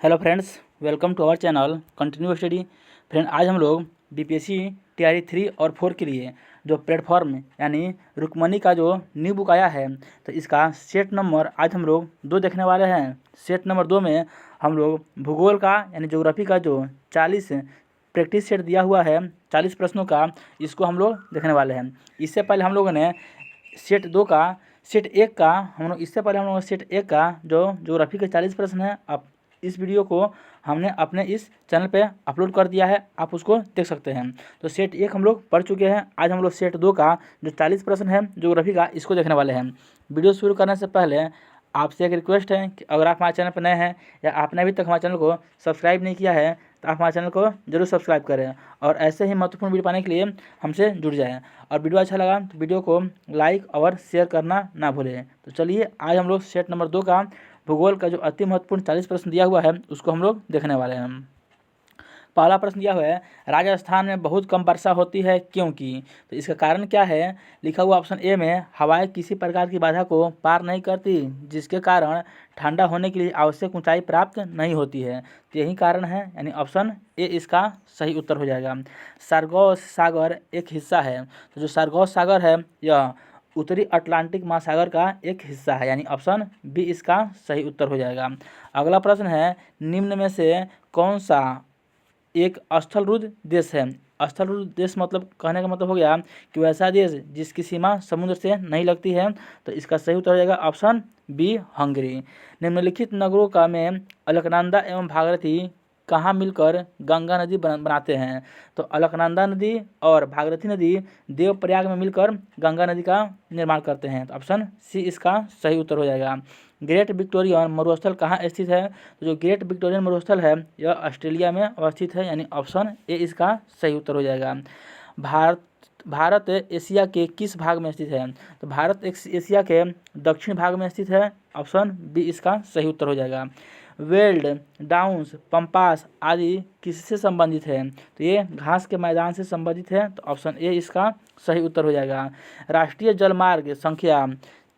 Hello friends, welcome to our channel continue study. Friend, आज हम लोग बीपीएससी टीआरई 3 और 4 के लिए जो प्लेटफॉर्म यानी रुक्मणी का जो न्यू बुक आया है, तो इसका सेट नंबर आज हम लोग 2 देखने वाले हैं। सेट नंबर 2 में हम लोग भूगोल का यानी ज्योग्राफी का जो 40 प्रैक्टिस सेट दिया हुआ है, 40 प्रश्नों का, इसको हम लोग देखने वाले हैं। इससे पहले हम लोगों ने सेट 2 का सेट 1 का इससे पहले हम लोगों ने सेट 1 का जो ज्योग्राफी के 40 प्रश्न है, अब इस वीडियो को हमने अपने इस चैनल पे अपलोड कर दिया है, आप उसको देख सकते हैं। तो सेट 1 हम लोग पढ़ चुके हैं। आज हम लोग सेट 2 का जो 40 प्रश्न है ज्योग्राफी का, इसको देखने वाले हैं। वीडियो शुरू करने से पहले आपसे एक रिक्वेस्ट है कि अगर आप हमारे चैनल पर नए हैं या आपने अभी तक हमारे चैनल को सब्सक्राइब नहीं किया है, तो आप हमारे चैनल को जरूर सब्सक्राइब करें और ऐसे ही महत्वपूर्ण वीडियो पाने के लिए हमसे जुड़ जाएं। और वीडियो अच्छा लगा तो वीडियो को लाइक और शेयर करना ना भूलें। तो चलिए, आज हम लोग सेट नंबर 2 का भूगोल का जो अति महत्वपूर्ण 40 प्रश्न दिया हुआ है, उसको हम लोग देखने वाले हैं। पहला प्रश्न दिया हुआ है, राजस्थान में बहुत कम वर्षा होती है क्योंकि? तो इसका कारण क्या है? लिखा हुआ ऑप्शन ए में, हवाएं किसी प्रकार की बाधा को पार नहीं करती, जिसके कारण ठंडा होने के लिए आवश्यक ऊंचाई प्राप्त नहीं होती है। तो यही कारण है, यानी ऑप्शन ए इसका सही उत्तर हो जाएगा। सारगोस सागर एक हिस्सा है, तो जो सारगोस सागर है यह उत्तरी अटलांटिक महासागर का एक हिस्सा है, यानी ऑप्शन बी इसका सही उत्तर हो जाएगा। अगला प्रश्न है, निम्न में से कौन सा एक स्थलरुद्ध देश है? स्थलरुद्ध देश मतलब, कहने का मतलब हो गया कि वैसा देश जिसकी सीमा समुद्र से नहीं लगती है। तो इसका सही उत्तर हो जाएगा ऑप्शन बी, हंगरी। निम्नलिखित नगरों का में अलकनंदा एवं भागीरथी कहाँ मिलकर गंगा नदी बनाते हैं? तो अलकनंदा नदी और भागीरथी नदी देवप्रयाग में मिलकर गंगा नदी का निर्माण करते हैं। तो ऑप्शन सी इसका सही उत्तर हो जाएगा। ग्रेट विक्टोरियन मरुस्थल कहाँ स्थित है? तो जो ग्रेट विक्टोरियन मरुस्थल है यह ऑस्ट्रेलिया में अवस्थित है, यानी ऑप्शन ए इसका सही उत्तर हो जाएगा। भारत एशिया के किस भाग में स्थित है? तो भारत एशिया के दक्षिण भाग में स्थित है, ऑप्शन बी इसका सही उत्तर हो जाएगा। वेल्ड, डाउन्स, पंपास आदि किससे संबंधित है? तो ये घास के मैदान से संबंधित है, तो ऑप्शन ए इसका सही उत्तर हो जाएगा। राष्ट्रीय जलमार्ग संख्या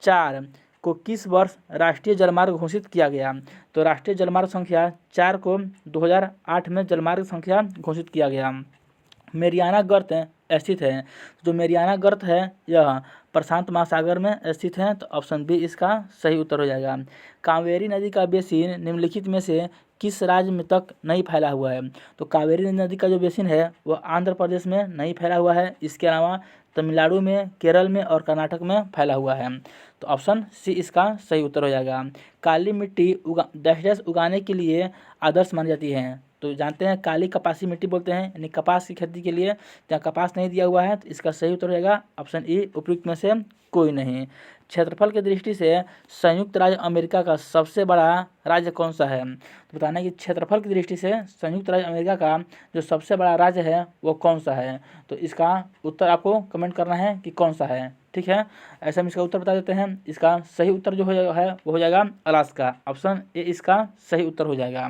4 को किस वर्ष राष्ट्रीय जलमार्ग घोषित किया गया? तो राष्ट्रीय जलमार्ग संख्या 4 को 2008 में जलमार्ग संख्या घोषित किया गया। मेरियाना गर्त स्थित है, जो मेरियाना गर्त है यह प्रशांत महासागर में स्थित है, तो ऑप्शन बी इसका सही उत्तर हो जाएगा। कावेरी नदी का बेसिन निम्नलिखित में से किस राज्य में तक नहीं फैला हुआ है? तो कावेरी नदी का जो बेसिन है वह आंध्र प्रदेश में नहीं फैला हुआ है, इसके अलावा तमिलनाडु में, केरल में और कर्नाटक में फैला हुआ है। तो ऑप्शन सी इसका सही उत्तर हो जाएगा। काली मिट्टी उगाने के लिए आदर्श मानी जाती है। तो जानते हैं काली कपासी मिट्टी बोलते हैं, यानी कपास की खेती के लिए जहाँ कपास नहीं दिया हुआ है, तो इसका सही उत्तर हो जाएगा ऑप्शन ई, उपयुक्त में से कोई नहीं। क्षेत्रफल की दृष्टि से संयुक्त राज्य अमेरिका का सबसे बड़ा राज्य कौन सा है? तो बताना है कि क्षेत्रफल की दृष्टि से संयुक्त राज्य अमेरिका का जो सबसे बड़ा राज्य है वो कौन सा है? तो इसका उत्तर आपको कमेंट करना है कि कौन सा है, ठीक है। ऐसे हम इसका उत्तर बता देते हैं। इसका सही उत्तर जो है वो हो जाएगा अलास्का, ऑप्शन ए इसका सही उत्तर हो जाएगा।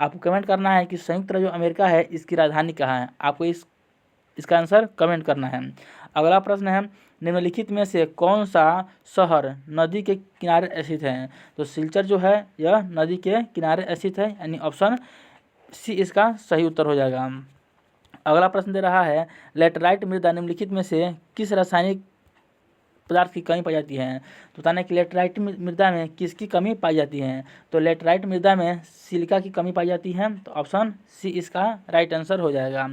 आपको कमेंट करना है कि संयुक्त राज्य अमेरिका है, इसकी राजधानी कहाँ है? आपको इसका आंसर कमेंट करना है। अगला प्रश्न है, निम्नलिखित में से कौन सा शहर नदी के किनारे स्थित है? तो सिलचर जो है यह नदी के किनारे स्थित है, यानी ऑप्शन सी इसका सही उत्तर हो जाएगा। अगला प्रश्न दे रहा है, लेटराइट मृदा निम्नलिखित में से किस रासायनिक पदार्थ की कमी पाई जाती है? तो बताना है कि लेटराइट मृदा में किसकी कमी पाई जाती है? तो लेटराइट मृदा में सिलिका की कमी पाई जाती है, तो ऑप्शन सी इसका राइट आंसर हो जाएगा।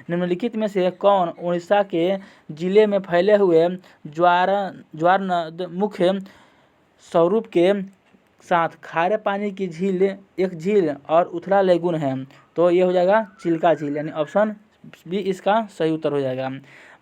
निम्नलिखित में से कौन उड़ीसा के जिले में फैले हुए ज्वार मुख्य स्वरूप के साथ खारे पानी की झील, एक झील और उथला लेगुन है? तो ये हो जाएगा चिल्का झील, यानी ऑप्शन बी इसका सही उत्तर हो जाएगा।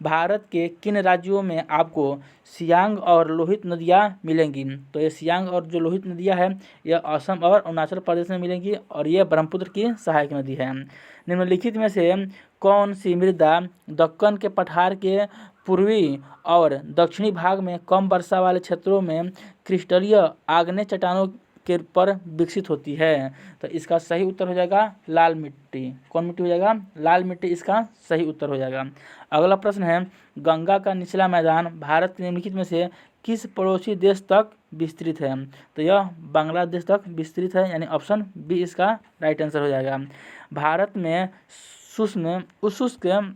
भारत के किन राज्यों में आपको सियांग और लोहित नदियाँ मिलेंगी? तो ये सियांग और जो लोहित नदियाँ हैं यह असम और अरुणाचल प्रदेश में मिलेंगी और ये ब्रह्मपुत्र की सहायक नदी है। निम्नलिखित में से कौन सी मृदा दक्कन के पठार के पूर्वी और दक्षिणी भाग में कम वर्षा वाले क्षेत्रों में क्रिस्टलीय आग्नेय चट्टानों के पर विकसित होती है? तो इसका सही उत्तर हो जाएगा लाल मिट्टी। कौन मिट्टी हो जाएगा? लाल मिट्टी इसका सही उत्तर हो जाएगा। अगला प्रश्न है, गंगा का निचला मैदान भारत के निम्नलिखित में से किस पड़ोसी देश तक विस्तृत है? तो यह बांग्लादेश तक विस्तृत है, यानी ऑप्शन बी इसका राइट आंसर हो जाएगा। भारत में शुष्क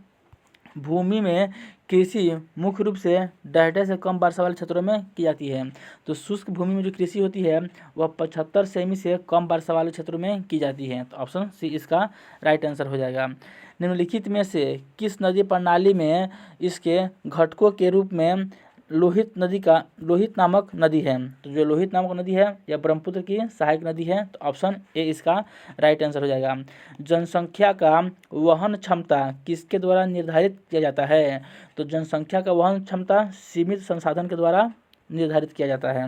भूमि में कृषि मुख्य रूप से 1.5 से कम वर्षा वाले क्षेत्रों में की जाती है। तो शुष्क भूमि में जो कृषि होती है वह 75 सेमी से कम वर्षा वाले क्षेत्रों में की जाती है। तो ऑप्शन सी इसका राइट आंसर हो जाएगा। निम्नलिखित में से किस नदी प्रणाली में इसके घटकों के रूप में लोहित नामक नदी है? तो जो लोहित नामक नदी है यह ब्रह्मपुत्र की सहायक नदी है। तो ऑप्शन ए इसका राइट आंसर हो जाएगा। जनसंख्या का वहन क्षमता किसके द्वारा निर्धारित किया जाता है? तो जनसंख्या का वहन क्षमता सीमित संसाधन के द्वारा निर्धारित किया जाता है।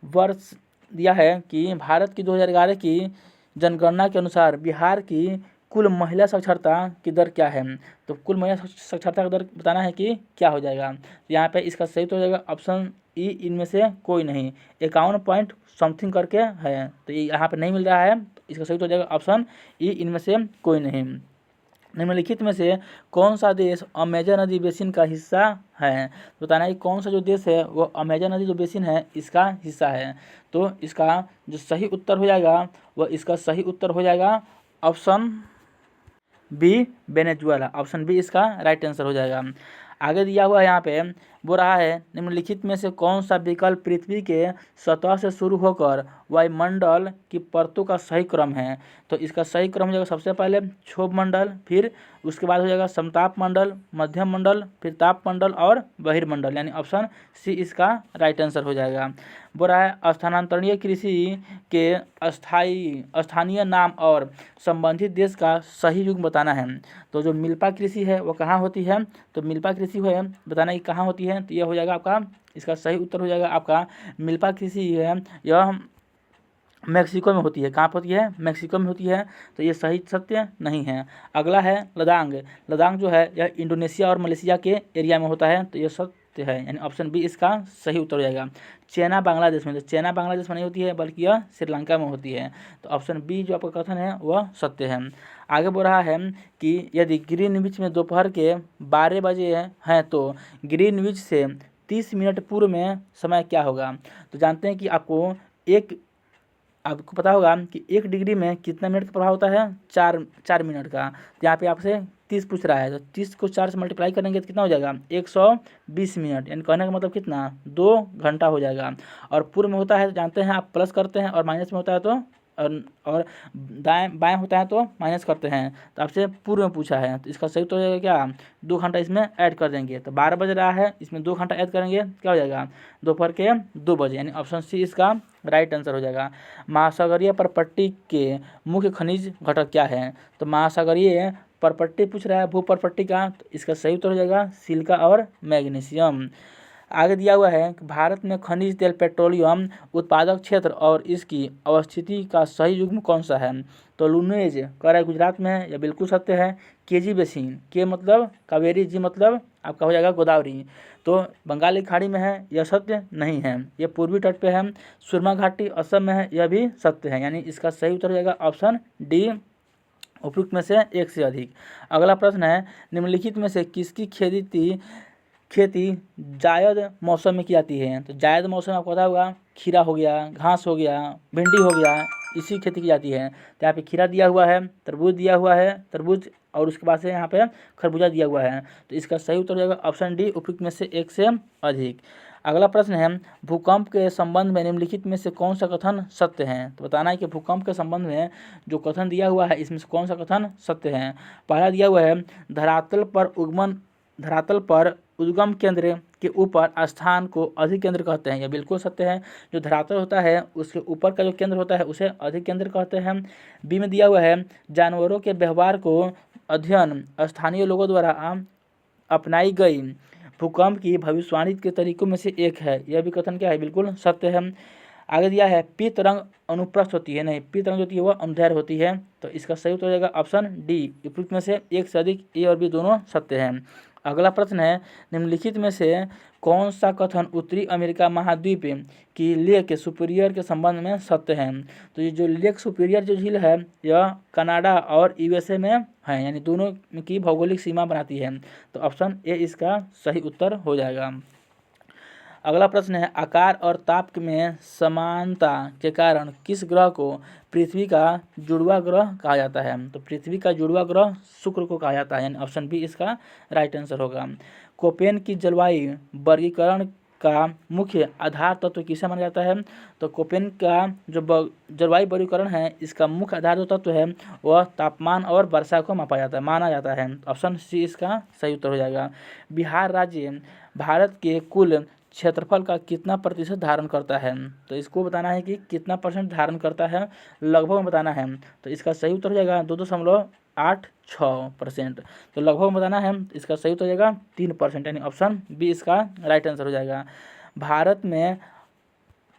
वर्ष दिया है कि भारत की 2011 की जनगणना के अनुसार बिहार की कुल महिला साक्षरता की दर क्या है? तो कुल महिला साक्षरता का दर बताना है कि क्या हो जाएगा। तो यहाँ पे इसका सही तो हो जाएगा ऑप्शन ई, इनमें से कोई नहीं। 51 पॉइंट समथिंग करके है, तो ये यहाँ पे नहीं मिल रहा है। तो इसका सही तो हो जाएगा ऑप्शन ई, इनमें से कोई नहीं। निम्नलिखित में से कौन सा देश अमेजन नदी बेसिन का हिस्सा है? बताना है कि कौन सा जो देश है वो अमेजन नदी जो बेसिन है इसका हिस्सा है। तो इसका जो सही उत्तर हो जाएगा वह इसका सही उत्तर हो जाएगा option B, Venezuela. Option B इसका राइट आंसर हो जाएगा। आगे दिया हुआ है यहाँ पे वो रहा है निम्नलिखित में से कौन सा विकल्प पृथ्वी के सतह से शुरू होकर वायुमंडल की परतों का सही क्रम है? तो इसका सही क्रम हो जाएगा सबसे पहले क्षोभ मंडल, फिर उसके बाद हो जाएगा समताप मंडल, मध्यम मंडल, फिर ताप मंडल और बहिर्मंडल, यानी ऑप्शन सी इसका राइट आंसर हो जाएगा। वो रहा है स्थानांतरणीय कृषि के स्थानीय नाम और संबंधित देश का सही युग बताना है। तो जो मिल्पा कृषि है वो कहाँ होती है? तो मिल्पा कृषि है बताना कि कहाँ होती है। तो यह हो जाएगा आपका, इसका सही उत्तर हो जाएगा आपका मिल्पा कृषि है यह मैक्सिको में होती है। कहाँ पर होती है? मैक्सिको में होती है। तो ये सही सत्य नहीं है। अगला है लदांग। लदांग जो है यह इंडोनेशिया और मलेशिया के एरिया में होता है। तो ये सत्य है, यानी ऑप्शन बी इसका सही उत्तर हो जाएगा। चाइना बांग्लादेश में, तो चाइना बांग्लादेश में नहीं होती है बल्कि यह श्रीलंका में होती है। तो ऑप्शन बी जो आपका कथन है वह सत्य है। आगे बोल रहा है कि यदि ग्रीनविच में दोपहर के 12 बजे हैं तो ग्रीनविच से 30 मिनट पूर्व में समय क्या होगा? तो जानते हैं कि आपको पता होगा कि 1 डिग्री में कितना मिनट का प्रभाव होता है? 4 मिनट का। तो यहाँ पे आपसे 30 पूछ रहा है, तो 30 को 4 से मल्टीप्लाई करेंगे तो कितना हो जाएगा? 120 मिनट, यानी कहने का मतलब कितना? 2 घंटा हो जाएगा। और पूर्व में होता है तो जानते हैं आप प्लस करते हैं, और माइनस में होता है तो और दाएं बाएं होता है तो माइनस करते हैं। तो आपसे पूर्व में पूछा है, तो इसका सही तो हो जाएगा क्या? 2 घंटा इसमें ऐड कर देंगे। तो 12 बज रहा है, इसमें 2 घंटा ऐड करेंगे क्या हो जाएगा? दोपहर के 2 बजे, यानी ऑप्शन सी इसका राइट आंसर हो जाएगा। महासागरीय परपट्टी के मुख्य खनिज घटक क्या है? तो महासागरीय परपट्टी पूछ रहा है, भू परपट्टी का। तो इसका सही उत्तर हो जाएगा सिलिका और मैग्नीशियम। आगे दिया हुआ है कि भारत में खनिज तेल पेट्रोलियम उत्पादक क्षेत्र और इसकी अवस्थिति का सही युग्म कौन सा है? तो लुनेज कह रहा है गुजरात में है, यह बिल्कुल सत्य है। केजी बेसिन, के मतलब कावेरी, जी मतलब आपका हो जाएगा गोदावरी, तो बंगाल की खाड़ी में है, यह सत्य नहीं है। यह पूर्वी तट पे है। सुरमा घाटी असम में है, यह भी सत्य है, यानी इसका सही उत्तर हो जाएगा ऑप्शन डी, उपयुक्त में से एक से अधिक। अगला प्रश्न है निम्नलिखित में से किसकी खेती जायद मौसम में की जाती है? तो जायद मौसम में आपको पता होगा खीरा हो गया, घास हो गया, भिंडी हो गया, इसी खेती की जाती है। तो यहाँ पे खीरा दिया हुआ है, तरबूज दिया हुआ है, तरबूज, और उसके बाद से यहाँ पे खरबूजा दिया हुआ है। तो इसका सही उत्तर हो जाएगा ऑप्शन डी, उपयुक्त में से एक से अधिक। अगला प्रश्न है भूकंप के संबंध में निम्नलिखित में से कौन सा कथन सत्य है? तो बताना है कि भूकंप के संबंध में जो कथन दिया हुआ है इसमें से कौन सा कथन सत्य है। पहला दिया हुआ है धरातल पर उद्गम केंद्र के ऊपर स्थान को अधिकेंद्र कहते हैं, यह बिल्कुल सत्य है। जो धरातल होता है उसके ऊपर का जो केंद्र होता है उसे अधिकेंद्र कहते हैं। बी में दिया हुआ है जानवरों के व्यवहार को अध्ययन स्थानीय लोगों द्वारा अपनाई गई भूकंप की भविष्यवाणी के तरीकों में से एक है, यह भी कथन क्या है? बिल्कुल सत्य है। आगे दिया है पी तरंग अनुप्रस्थ होती है, नहीं, पी तरंग होती है वह अनुदैर्घ्य होती है। तो इसका सही उत्तर हो जाएगा ऑप्शन डी, उपयुक्त में से एक से अधिक, ए और बी दोनों सत्य हैं। अगला प्रश्न है निम्नलिखित में से कौन सा कथन उत्तरी अमेरिका महाद्वीप की लेक सुपीरियर के संबंध में सत्य है? तो ये जो लेक सुपीरियर जो झील है यह कनाडा और यूएसए में है, यानी दोनों की भौगोलिक सीमा बनाती है। तो ऑप्शन ए इसका सही उत्तर हो जाएगा। अगला प्रश्न है, आकार और ताप में समानता के कारण किस ग्रह को पृथ्वी का जुड़वा ग्रह कहा जाता है? तो पृथ्वी का जुड़वा ग्रह शुक्र को कहा जाता है, यानी ऑप्शन बी इसका राइट आंसर होगा। कोपेन की जलवायु वर्गीकरण का मुख्य आधार तत्व किसे माना जाता है? तो कोपेन का जो जलवायु वर्गीकरण है, इसका मुख्य आधार जो तत्व है वह तापमान और वर्षा को माना जाता है। ऑप्शन सी इसका सही उत्तर हो जाएगा। बिहार राज्य भारत के कुल क्षेत्रफल का कितना प्रतिशत धारण करता है? तो इसको बताना है कि कितना परसेंट धारण करता है, लगभग में बताना है। तो इसका सही उत्तर हो जाएगा 2.86%। तो लगभग बताना है, इसका सही उत्तर हो जाएगा 3%, यानी ऑप्शन बी इसका राइट आंसर हो जाएगा। भारत में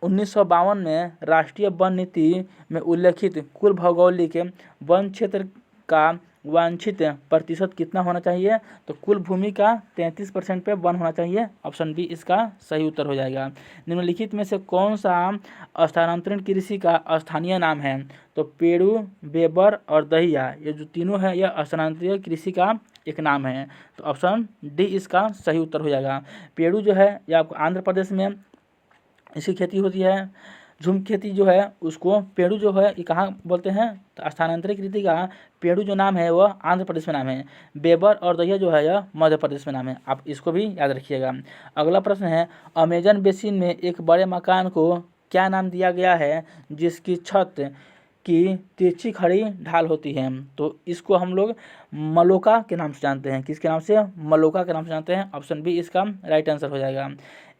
1952 में राष्ट्रीय वन नीति में उल्लेखित कुल भौगोलिक वन क्षेत्र का वांछित प्रतिशत कितना होना चाहिए? तो कुल भूमि का 33% पे वन होना चाहिए। ऑप्शन बी इसका सही उत्तर हो जाएगा। निम्नलिखित में से कौन सा स्थानांतरण कृषि का स्थानीय नाम है? तो पेड़ू, बेबर और दहिया, ये जो तीनों है यह स्थानांतरित कृषि का एक नाम है। तो ऑप्शन डी इसका सही उत्तर हो जाएगा। पेड़ू जो है यह आपको आंध्र प्रदेश में इसकी खेती होती है। झूम खेती जो है उसको पेड़ू जो है ये कहाँ बोलते हैं? तो स्थानांतरित कृषि का पेड़ू जो नाम है वह आंध्र प्रदेश में नाम है। बेबर और दहिया जो है यह मध्य प्रदेश में नाम है। आप इसको भी याद रखिएगा। अगला प्रश्न है, अमेजन बेसिन में एक बड़े मकान को क्या नाम दिया गया है जिसकी छत की तिरछी खड़ी ढाल होती है? तो इसको हम लोग मलोका के नाम से जानते हैं। किसके नाम से? मलोका के नाम से जानते हैं। ऑप्शन बी इसका राइट आंसर हो जाएगा।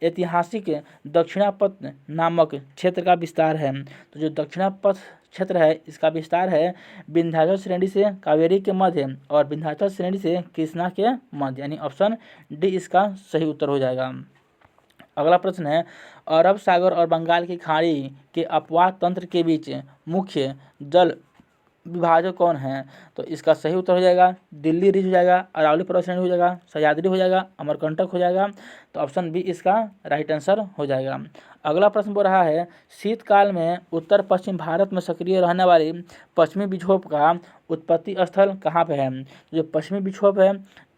ऐतिहासिक दक्षिणापथ नामक क्षेत्र का विस्तार है। तो जो दक्षिणापथ क्षेत्र है इसका विस्तार है विंध्याचल श्रेणी से कावेरी के मध्य और विंध्याचल श्रेणी से कृष्णा के मध्य, यानी ऑप्शन डी इसका सही उत्तर हो जाएगा। अगला प्रश्न है, अरब सागर और बंगाल की खाड़ी के अपवाह तंत्र के बीच मुख्य जल विभाजक कौन है? तो इसका सही उत्तर हो जाएगा दिल्ली रिज हो जाएगा, अरावली पर्वत श्रेणी हो जाएगा, सह्याद्री हो जाएगा, अमरकंटक हो जाएगा। तो ऑप्शन बी इसका राइट आंसर हो जाएगा। अगला प्रश्न बोल रहा है, शीतकाल में उत्तर पश्चिम भारत में सक्रिय रहने वाली पश्चिमी विक्षोभ का उत्पत्ति स्थल कहाँ पे है? जो पश्चिमी विक्षोभ है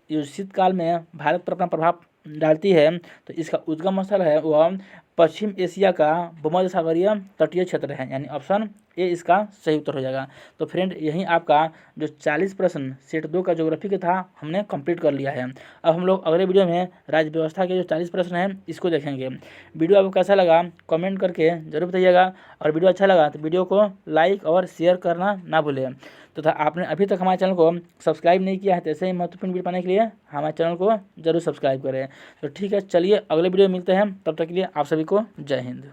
जो शीतकाल में भारत पर अपना प्रभाव डालती है, तो इसका उद्गम स्थल है वह पश्चिम एशिया का भूमध्य सागरीय तटीय क्षेत्र है, यानी ऑप्शन ए इसका सही उत्तर हो जाएगा। तो फ्रेंड यहीं आपका जो 40 प्रश्न सेट 2 का ज्योग्राफी का था हमने कंप्लीट कर लिया है। अब हम लोग अगले वीडियो में राज्य व्यवस्था के जो 40 प्रश्न हैं इसको देखेंगे। वीडियो आपको कैसा लगा कमेंट करके जरूर बताइएगा, और वीडियो अच्छा लगा तो वीडियो को लाइक और शेयर करना ना भूलें। तथा आपने अभी तक हमारे चैनल को सब्सक्राइब नहीं किया है तो ऐसे ही महत्वपूर्ण वीडियो पाने के लिए हमारे चैनल को जरूर सब्सक्राइब करें। तो ठीक है, चलिए अगले वीडियो में मिलते हैं, तब तक के लिए आप सभी को जय हिंद।